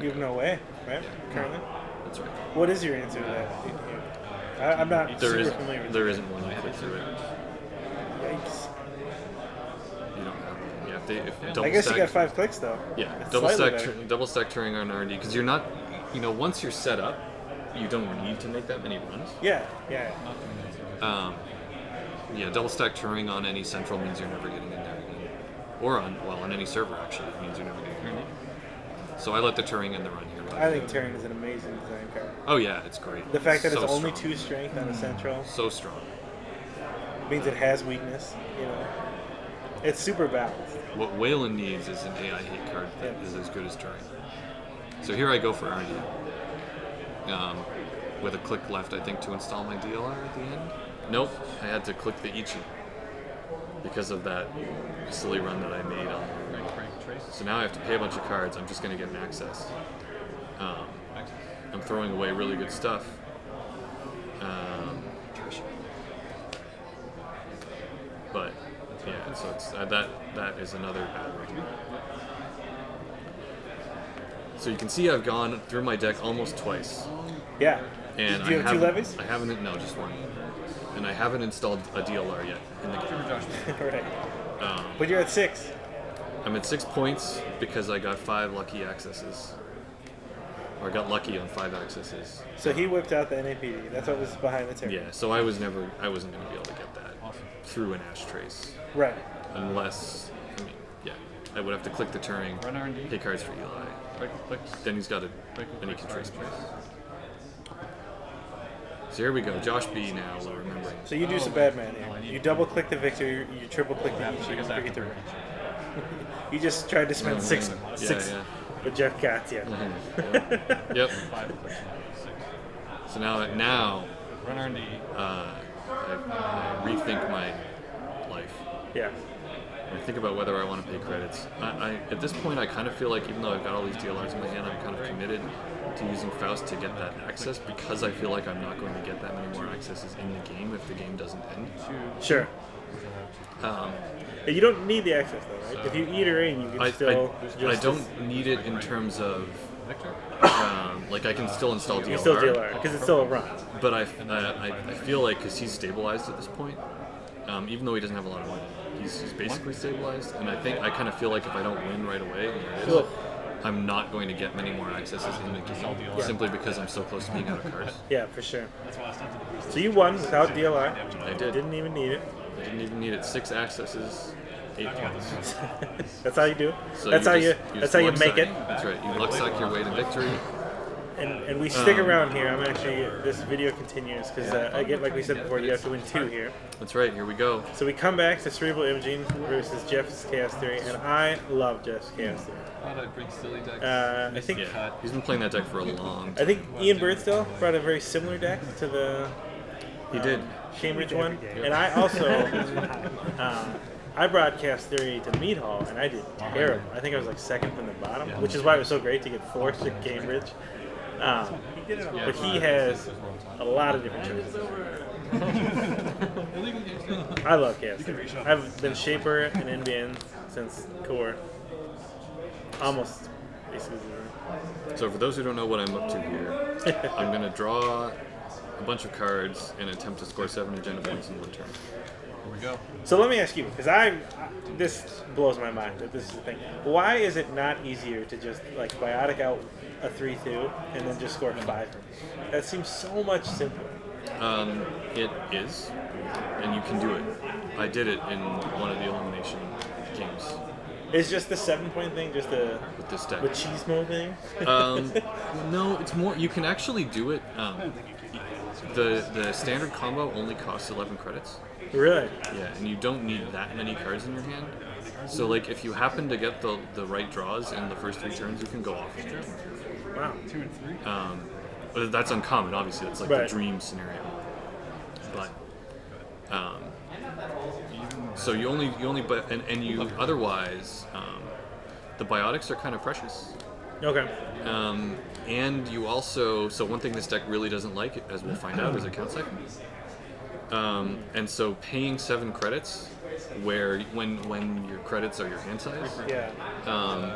[SPEAKER 2] You have no way, right?
[SPEAKER 3] Yeah.
[SPEAKER 2] Currently.
[SPEAKER 3] That's right.
[SPEAKER 2] What is your answer to that? I'm not super familiar with
[SPEAKER 3] There
[SPEAKER 2] it.
[SPEAKER 3] isn't one you click through it.
[SPEAKER 2] Yikes.
[SPEAKER 3] You don't have one. Yeah, if
[SPEAKER 2] I
[SPEAKER 3] double
[SPEAKER 2] guess you
[SPEAKER 3] stack,
[SPEAKER 2] got 5 clicks though.
[SPEAKER 3] Yeah,
[SPEAKER 2] It's
[SPEAKER 3] double
[SPEAKER 2] slightly
[SPEAKER 3] stack
[SPEAKER 2] better.
[SPEAKER 3] double stack Turing on R&D because you're not, once you're set up, you don't need to make that many runs.
[SPEAKER 2] Yeah.
[SPEAKER 3] Double stack Turing on any central means you're never getting in there again. Or on any server actually, it means you're never getting in there. So I let the Turing in the run here.
[SPEAKER 2] I think Turing is an amazing design card.
[SPEAKER 3] Oh yeah, it's great.
[SPEAKER 2] The fact that
[SPEAKER 3] So
[SPEAKER 2] it's only
[SPEAKER 3] strong.
[SPEAKER 2] 2 strength on the central.
[SPEAKER 3] So strong.
[SPEAKER 2] means it has weakness. You know, it's super balanced.
[SPEAKER 3] What Wayland needs is an AI hate card that is as good as Turing. So here I go for R&D. With a click left, I think, to install my DLR at the end. Nope, I had to click the Ichi because of that silly run that I made on the
[SPEAKER 1] Break trace.
[SPEAKER 3] So now I have to pay a bunch of cards. I'm just going to get an access. I'm throwing away really good stuff. But yeah, so it's that is another bad one. So you can see I've gone through my deck almost twice.
[SPEAKER 2] Yeah.
[SPEAKER 3] And
[SPEAKER 2] Do you have 2 levies?
[SPEAKER 3] I haven't. No, just one. And I haven't installed a DLR yet in the game.
[SPEAKER 2] Right. But you're at 6.
[SPEAKER 3] I'm at 6 points because I got 5 lucky accesses. Or I got lucky on 5 accesses.
[SPEAKER 2] So he whipped out the NAPD. That's what was behind the turn.
[SPEAKER 3] Yeah. So I wasn't going to be able to get that through an Ash trace.
[SPEAKER 2] Right.
[SPEAKER 3] Unless, yeah, I would have to click the Turing,
[SPEAKER 1] Run R&D.
[SPEAKER 3] pay cards for Eli. Then he's got then he can trace me. So here we go, Josh B now, we're remembering.
[SPEAKER 2] So you do some bad man here. You double click the Victor, you triple click the Ichi, you forget the range. You just tried to spend six,
[SPEAKER 3] Yeah.
[SPEAKER 2] but Jeff got you.
[SPEAKER 3] Yep. So now
[SPEAKER 1] Run R&D.
[SPEAKER 3] I rethink my life.
[SPEAKER 2] Yeah.
[SPEAKER 3] I think about whether I want to pay credits. At this point, I kind of feel like even though I've got all these DLRs in my hand, I'm kind of committed to using Faust to get that access because I feel like I'm not going to get that many more accesses in the game if the game doesn't end.
[SPEAKER 2] Sure. You don't need the access though, right? If you eat or in, you can still.
[SPEAKER 3] I don't need it in terms of like I can still install DLR.
[SPEAKER 2] You can still DLR because it's still a run.
[SPEAKER 3] But I feel like because he's stabilized at this point, even though he doesn't have a lot of money, he's basically stabilized. And I kind of feel like if I don't win right away, I'm not going to get many more accesses in the game simply because I'm so close to being out of cards.
[SPEAKER 2] Yeah, for sure. So you won without DLR.
[SPEAKER 3] I did.
[SPEAKER 2] Didn't even need it.
[SPEAKER 3] I didn't even need it. 6 accesses, 8 points.
[SPEAKER 2] That's how you do.
[SPEAKER 3] So
[SPEAKER 2] That's how you make it.
[SPEAKER 3] That's right. You luck sack your way to victory.
[SPEAKER 2] And we stick around here. I'm actually, this video continues because again, like we said before, you have to win 2 here.
[SPEAKER 3] That's right. Here we go.
[SPEAKER 2] So we come back to Cerebral Imaging versus Jeff's Chaos Theory, and I love Jeff's Chaos Theory.
[SPEAKER 1] How did I bring silly decks?
[SPEAKER 2] I think
[SPEAKER 3] He's been playing that deck for a long time.
[SPEAKER 2] I think Ian Birdsdale brought a very similar deck to the
[SPEAKER 3] He did.
[SPEAKER 2] Cambridge one, and I also I brought Chaos Theory to Mead Hall, and I did terrible. I think I was like 2nd from the bottom, which is why it was so great to get 4th at Cambridge. But he has a lot of different choices. I love Chaos Theory. I've been Shaper and NBN since Core. Almost basically zero.
[SPEAKER 3] So for those who don't know what I'm up to here, I'm going to draw a bunch of cards and attempt to score 7 agenda points in 1 turn.
[SPEAKER 1] Here we go.
[SPEAKER 2] So let me ask you, because this blows my mind that this is the thing. Why is it not easier to just like biotic out a 3/2 and then just score 5? That seems so much simpler.
[SPEAKER 3] It is, and you can do it. I did it in one of the elimination games.
[SPEAKER 2] Is just the 7-point thing just a
[SPEAKER 3] With this deck.
[SPEAKER 2] machismo thing?
[SPEAKER 3] No, it's more. You can actually do it. The standard combo only costs 11 credits.
[SPEAKER 2] Really?
[SPEAKER 3] Yeah, and you don't need that many cards in your hand. So like, if you happen to get the right draws in the first 3 turns, you can go off.
[SPEAKER 2] Wow.
[SPEAKER 1] 2 and 3.
[SPEAKER 3] But that's uncommon. Obviously, it's like the dream scenario. But so you only but and you otherwise the biotics are kind of precious.
[SPEAKER 2] Okay.
[SPEAKER 3] And you also, so one thing this deck really doesn't like, as we'll find out, is a count second. And so paying 7 credits, where when your credits are your hand size,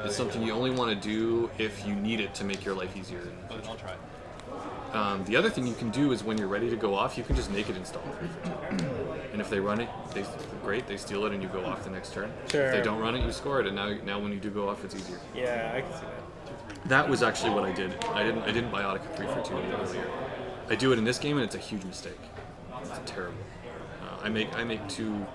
[SPEAKER 3] is something you only want to do if you need it to make your life easier.
[SPEAKER 1] I'll try it.
[SPEAKER 3] The other thing you can do is when you're ready to go off, you can just naked install. And if they run it, great, they steal it and you go off the next turn.
[SPEAKER 2] Sure.
[SPEAKER 3] If they don't run it, you score it, and now when you do go off, it's easier.
[SPEAKER 2] Yeah, I can see that.
[SPEAKER 3] That was actually what I did. I didn't biotic a 3/2 earlier. I do it in this game, and it's a huge mistake. It's terrible. I make 2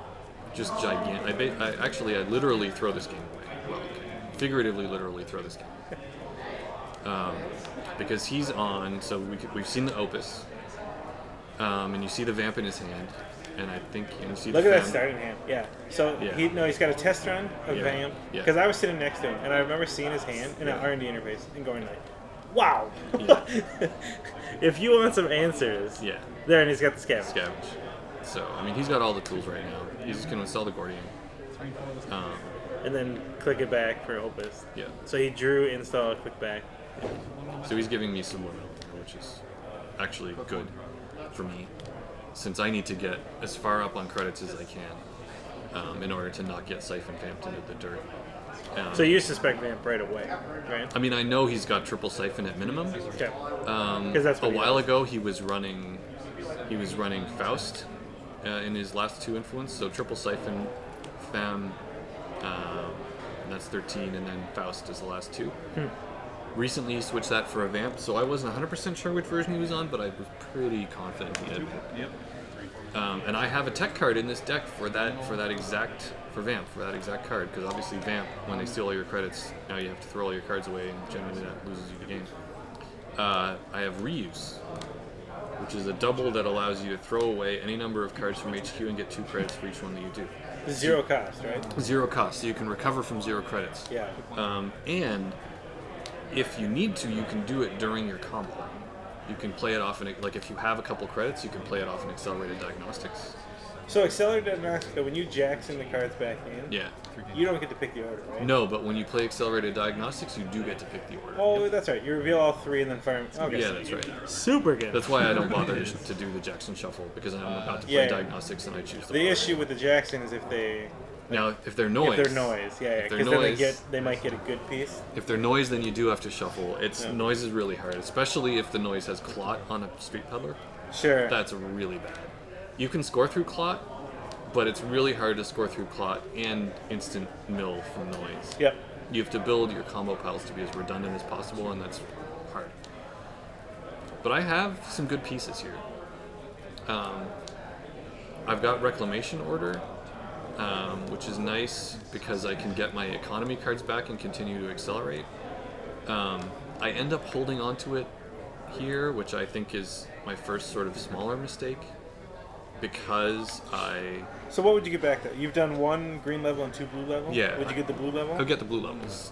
[SPEAKER 3] just gigantic. I literally throw this game away. Well, okay. Figuratively, literally throw this game. Because he's on. So we've seen the Opus, and you see the Vamp in his hand, and I think you see
[SPEAKER 2] Look
[SPEAKER 3] the
[SPEAKER 2] at that
[SPEAKER 3] fan.
[SPEAKER 2] starting hand. Yeah. So
[SPEAKER 3] Yeah.
[SPEAKER 2] he's got a test run of
[SPEAKER 3] Yeah.
[SPEAKER 2] Vamp
[SPEAKER 3] Yeah.
[SPEAKER 2] because I was sitting next to him and I remember seeing his hand in an R&D interface and going like, "Wow."
[SPEAKER 3] Yeah.
[SPEAKER 2] If you want some answers,
[SPEAKER 3] Yeah.
[SPEAKER 2] there, and he's got the scavenge.
[SPEAKER 3] Scavenge. So I mean, he's got all the tools right now. He's just gonna install the Gordian.
[SPEAKER 2] And then click it back for Opus.
[SPEAKER 3] Yeah.
[SPEAKER 2] So he drew, install, click back.
[SPEAKER 3] So he's giving me some more milk, which is actually good for me, since I need to get as far up on credits as I can in order to not get siphon vamped into the dirt.
[SPEAKER 2] So you suspect Vamp right away, right?
[SPEAKER 3] I mean, I know he's got triple siphon at minimum.
[SPEAKER 2] Okay.
[SPEAKER 3] A
[SPEAKER 2] That's what he
[SPEAKER 3] while
[SPEAKER 2] does.
[SPEAKER 3] ago, he was running Faust in his last 2 influence. So triple siphon, Fam, that's 13, and then Faust is the last 2. Recently, he switched that for a Vamp, so I wasn't 100% sure which version he was on, but I was pretty confident he had.
[SPEAKER 1] Yep.
[SPEAKER 3] And I have a tech card in this deck for that exact card, because obviously Vamp, when they steal all your credits, now you have to throw all your cards away, and generally that loses you the game. I have Reuse, which is a double that allows you to throw away any number of cards from HQ and get 2 credits for each one that you do.
[SPEAKER 2] 0 cost, right?
[SPEAKER 3] 0 cost, so you can recover from 0 credits.
[SPEAKER 2] Yeah.
[SPEAKER 3] And if you need to, you can do it during your combo. You can play it off, like if you have a couple credits, you can play it off in Accelerated Diagnostics.
[SPEAKER 2] So Accelerated Diagnostics, when you Jackson the cards back in,
[SPEAKER 3] Yeah.
[SPEAKER 2] you don't get to pick the order, right?
[SPEAKER 3] No, but when you play Accelerated Diagnostics, you do get to pick the order.
[SPEAKER 2] Oh, that's right. You reveal all 3 and then fire. Okay.
[SPEAKER 3] Yeah, that's right.
[SPEAKER 2] Super good.
[SPEAKER 3] That's why I don't bother to do the Jackson Shuffle, because I'm about to play
[SPEAKER 2] Yeah.
[SPEAKER 3] Diagnostics and I choose the
[SPEAKER 2] The
[SPEAKER 3] order.
[SPEAKER 2] issue with the Jackson is if they
[SPEAKER 3] Now, if they're noise,
[SPEAKER 2] if they're noise, yeah,
[SPEAKER 3] if they're
[SPEAKER 2] because then
[SPEAKER 3] noise-
[SPEAKER 2] they might get a good piece.
[SPEAKER 3] If they're noise, then you do have to shuffle.
[SPEAKER 2] Yeah.
[SPEAKER 3] Noise is really hard, especially if the noise has Clot on a Street Peddler.
[SPEAKER 2] Sure.
[SPEAKER 3] That's really bad. You can score through Clot, but it's really hard to score through Clot and instant mill from noise.
[SPEAKER 2] Yep.
[SPEAKER 3] You have to build your combo piles to be as redundant as possible, and that's hard. But I have some good pieces here. I've got Reclamation Order, which is nice because I can get my economy cards back and continue to accelerate. I end up holding on to it here, which I think is my first sort of smaller mistake, because
[SPEAKER 2] So what would you get back to? You've done 1 green level and 2 blue level?
[SPEAKER 3] Yeah.
[SPEAKER 2] Would you get the blue level?
[SPEAKER 3] I'll get the blue levels.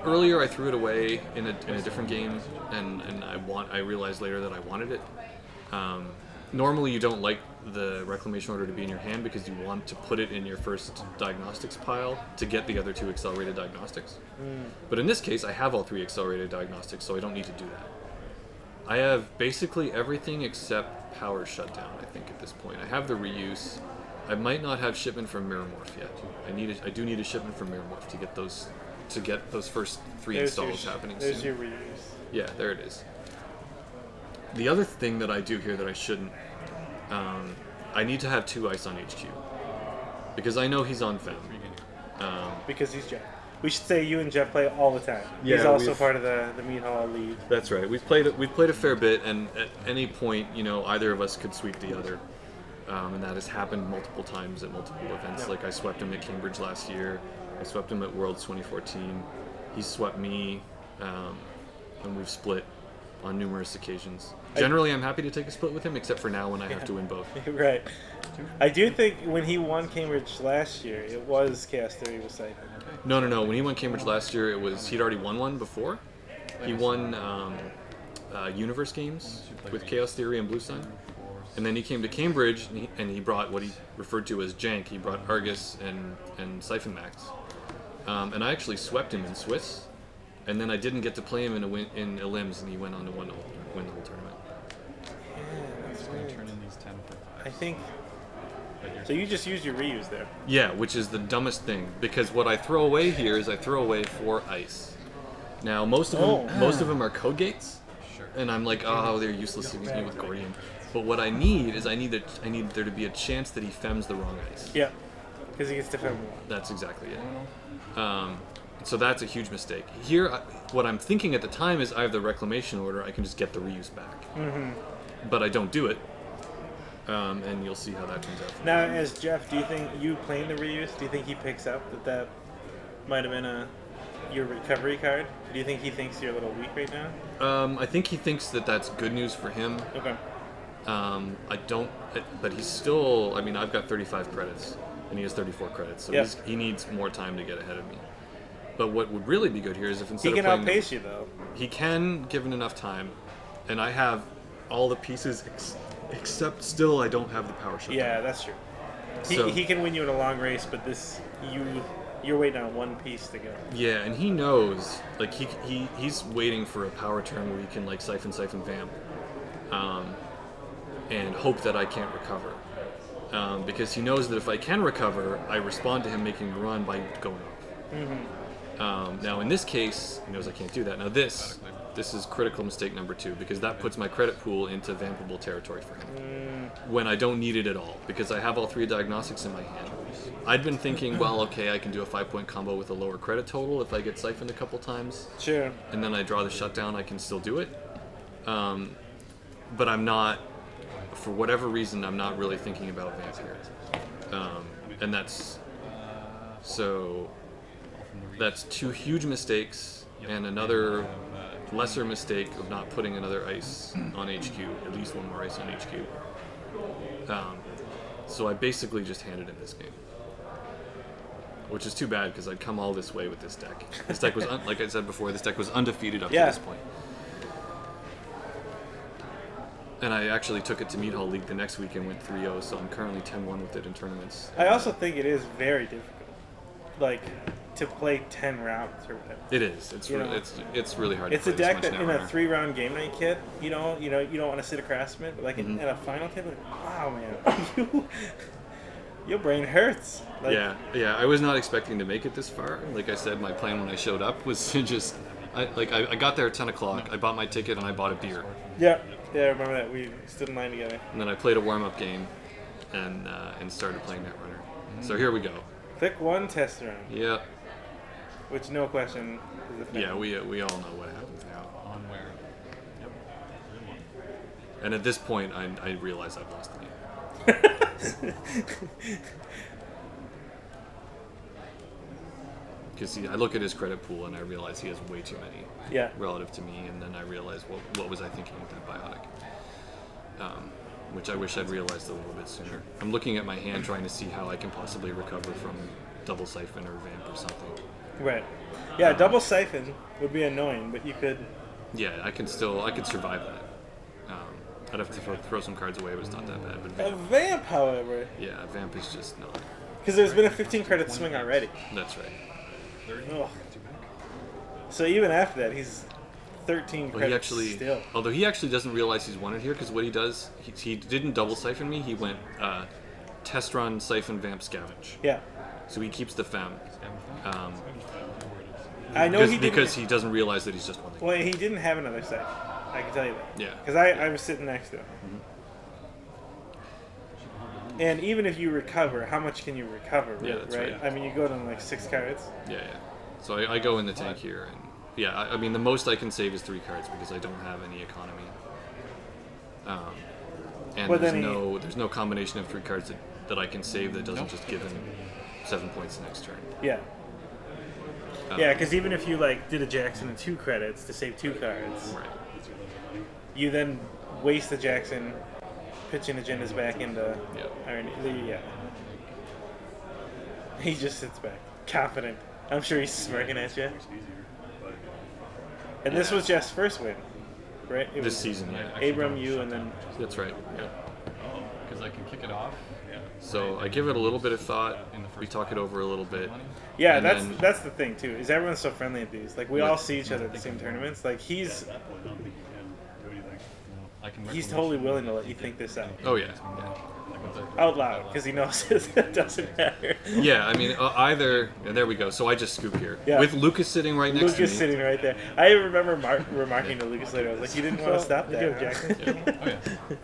[SPEAKER 3] Earlier, I threw it away in a different game, and I realized later that I wanted it. Normally, you don't like the Reclamation Order to be in your hand because you want to put it in your first Diagnostics pile to get the other 2 Accelerated Diagnostics. But in this case, I have all 3 Accelerated Diagnostics, so I don't need to do that. I have basically everything except Power Shutdown, I think, at this point. I have the Reuse. I might not have shipment from Mirror Morph yet. I do need a shipment from Mirror Morph to get those first 3 installs happening
[SPEAKER 2] There's
[SPEAKER 3] soon.
[SPEAKER 2] your reuse.
[SPEAKER 3] Yeah, there it is. The other thing that I do here that I shouldn't, I need to have 2 ice on HQ. Because I know he's on Fem.
[SPEAKER 2] Because he's Jeff. We should say you and Jeff play all the time.
[SPEAKER 3] Yeah,
[SPEAKER 2] he's also
[SPEAKER 3] we've-
[SPEAKER 2] part of the Meat Hall League.
[SPEAKER 3] That's right. We've played a fair bit, and at any point, either of us could sweep the other. And that has happened multiple times at multiple events.
[SPEAKER 2] Yep.
[SPEAKER 3] Like I swept him at Cambridge last year. I swept him at Worlds 2014. He swept me, and we've split on numerous occasions. Generally, I'm happy to take a split with him, except for now when I have to win both.
[SPEAKER 2] Right. I do think when he won Cambridge last year, it was Chaos Theory was Siphon.
[SPEAKER 3] No. When he won Cambridge last year, he'd already won one before. He won Universe Games with Chaos Theory and Blue Sun. And then he came to Cambridge, and he brought what he referred to as jank. He brought Argus and Siphon Max. And I actually swept him in Swiss. And then I didn't get to play him in Elims, and he went on to win the whole tournament.
[SPEAKER 2] Yeah, that's
[SPEAKER 1] Just gonna
[SPEAKER 2] weird.
[SPEAKER 1] turn in these 10 for 5.
[SPEAKER 2] I think.
[SPEAKER 1] But you're-
[SPEAKER 2] So you just used your reuse there.
[SPEAKER 3] Yeah, which is the dumbest thing, because what I throw away here is I throw away 4 ice. Now most of them are code gates,
[SPEAKER 1] Sure.
[SPEAKER 3] and I'm like, oh, they're useless against me with Gordian. But what I need is I need there to be a chance that he fems the wrong ice.
[SPEAKER 2] Yeah. Because he gets to film one.
[SPEAKER 3] That's exactly it. So that's a huge mistake. Here, what I'm thinking at the time is I have the Reclamation Order, I can just get the reuse back. But I don't do it, and you'll see how that turns out.
[SPEAKER 2] Now, as Jeff, do you think you playing the reuse? Do you think he picks up that might have been your recovery card? Do you think he thinks you're a little weak right now?
[SPEAKER 3] I think he thinks that that's good news for him.
[SPEAKER 2] Okay.
[SPEAKER 3] I don't, but he's still. I mean, I've got 35 credits, and he has 34 credits, so he needs more time to get ahead of me. But what would really be good here is if instead
[SPEAKER 2] He
[SPEAKER 3] of
[SPEAKER 2] can
[SPEAKER 3] playing
[SPEAKER 2] outpace you though.
[SPEAKER 3] he can, given enough time, and I have all the pieces except still I don't have the power shutdown.
[SPEAKER 2] Yeah, that's true. He can win you in a long race, but you're waiting on one piece to go.
[SPEAKER 3] Yeah, and he knows, like he's waiting for a power turn where he can like siphon vamp, and hope that I can't recover, because he knows that if I can recover, I respond to him making a run by going up.
[SPEAKER 2] Mm-hmm.
[SPEAKER 3] Now in this case, he knows I can't do that. Now this is critical mistake number 2, because that puts my credit pool into vampable territory for him when I don't need it at all, because I have all 3 diagnostics in my hand. I'd been thinking, well, okay, I can do a 5-point combo with a lower credit total if I get siphoned a couple times.
[SPEAKER 2] Sure.
[SPEAKER 3] And then I draw the shutdown, I can still do it. But I'm not, for whatever reason, I'm not really thinking about vamp here. And that's 2 huge mistakes, and another lesser mistake of not putting another ice on HQ, at least one more ice on HQ. So I basically just handed him this game, which is too bad because I'd come all this way with this deck. This deck was, like I said before, this deck was undefeated up to this point. And I actually took it to Meat Hall League the next week and went 3-0, so I'm currently 10-1 with it in tournaments.
[SPEAKER 2] I also think it is very difficult, like, to play 10 rounds or whatever.
[SPEAKER 3] It is. It's really hard.
[SPEAKER 2] It's
[SPEAKER 3] to
[SPEAKER 2] a
[SPEAKER 3] play
[SPEAKER 2] deck
[SPEAKER 3] this
[SPEAKER 2] that
[SPEAKER 3] much
[SPEAKER 2] in a
[SPEAKER 3] Netrunner.
[SPEAKER 2] 3-round game night kit, you don't want to sit across from it, but like in a final kit, like, wow, man, your brain hurts. Like,
[SPEAKER 3] yeah. I was not expecting to make it this far. Like I said, my plan when I showed up was to just, I got there at 10 o'clock. I bought my ticket and I bought a beer.
[SPEAKER 2] Yeah, I remember that. We stood in line together.
[SPEAKER 3] And then I played a warm-up game, and started playing Netrunner. So here we go.
[SPEAKER 2] Pick one test run,
[SPEAKER 3] Yeah.
[SPEAKER 2] which no question is a thing.
[SPEAKER 3] Yeah, we all know what happens now.
[SPEAKER 1] On where? Yep. Good one.
[SPEAKER 3] And at this point, I realize I've lost the game. Because I look at his credit pool and I realize he has way too many relative to me, and then I realize what was I thinking with that biotic, which I wish I'd realized a little bit sooner. I'm looking at my hand trying to see how I can possibly recover from double siphon or vamp or something.
[SPEAKER 2] Right. Yeah, double siphon would be annoying, but you could.
[SPEAKER 3] Yeah, I could survive that. I'd have to throw some cards away, but it's not that bad. But
[SPEAKER 2] A
[SPEAKER 3] vamp,
[SPEAKER 2] vamp, however,
[SPEAKER 3] yeah, vamp is just not.
[SPEAKER 2] because there's been a 15 credit swing already.
[SPEAKER 3] That's right.
[SPEAKER 2] Ugh. So even after that, he's 13
[SPEAKER 3] Well,
[SPEAKER 2] credits still.
[SPEAKER 3] although he actually doesn't realize he's won it here, because what he does, he didn't double siphon me. He went test run, siphon, vamp, scavenge.
[SPEAKER 2] Yeah.
[SPEAKER 3] So he keeps the fem.
[SPEAKER 2] I know he didn't.
[SPEAKER 3] Because he doesn't realize that he's just won the game.
[SPEAKER 2] Well, he didn't have another side. I can tell you that.
[SPEAKER 3] Yeah.
[SPEAKER 2] Because I was sitting next to him. And even if you recover, how much can you recover?
[SPEAKER 3] Yeah, that's right.
[SPEAKER 2] I mean, you go down like 6 cards.
[SPEAKER 3] Yeah. So I go in the tank here, and yeah, I mean the most I can save is 3 cards because I don't have any economy. And
[SPEAKER 2] Well,
[SPEAKER 3] there's no combination of 3 cards that I can save that doesn't just give him 7 points the next turn.
[SPEAKER 2] Yeah. Yeah, because even if you like did a Jackson and 2 credits to save 2 cards,
[SPEAKER 3] Right.
[SPEAKER 2] you then waste the Jackson, pitching agendas back into.
[SPEAKER 3] Yeah.
[SPEAKER 2] He just sits back, confident. I'm sure he's smirking at you. And this was Jeff's first win, right? It
[SPEAKER 3] This
[SPEAKER 2] was
[SPEAKER 3] season, yeah.
[SPEAKER 2] Abram, you, and then
[SPEAKER 3] That's right. Yeah.
[SPEAKER 1] Oh, because I can kick it off. Yeah.
[SPEAKER 3] So I give it a little bit of thought. We talk it over a little bit.
[SPEAKER 2] yeah,
[SPEAKER 3] And then-
[SPEAKER 2] that's the thing too. Is everyone's so friendly at these? Like we
[SPEAKER 3] Yeah.
[SPEAKER 2] all see each other at the same tournaments. Like he's totally willing to let you think this out
[SPEAKER 3] Oh yeah.
[SPEAKER 2] out loud because he knows it doesn't matter.
[SPEAKER 3] Yeah, I mean either. And there we go. So I just scoop here
[SPEAKER 2] Yeah.
[SPEAKER 3] with Lucas sitting right next
[SPEAKER 2] Lucas
[SPEAKER 3] to me.
[SPEAKER 2] sitting right there. I remember remarking to Lucas later. I was like, "You didn't want to stop that,
[SPEAKER 1] Oh, yeah.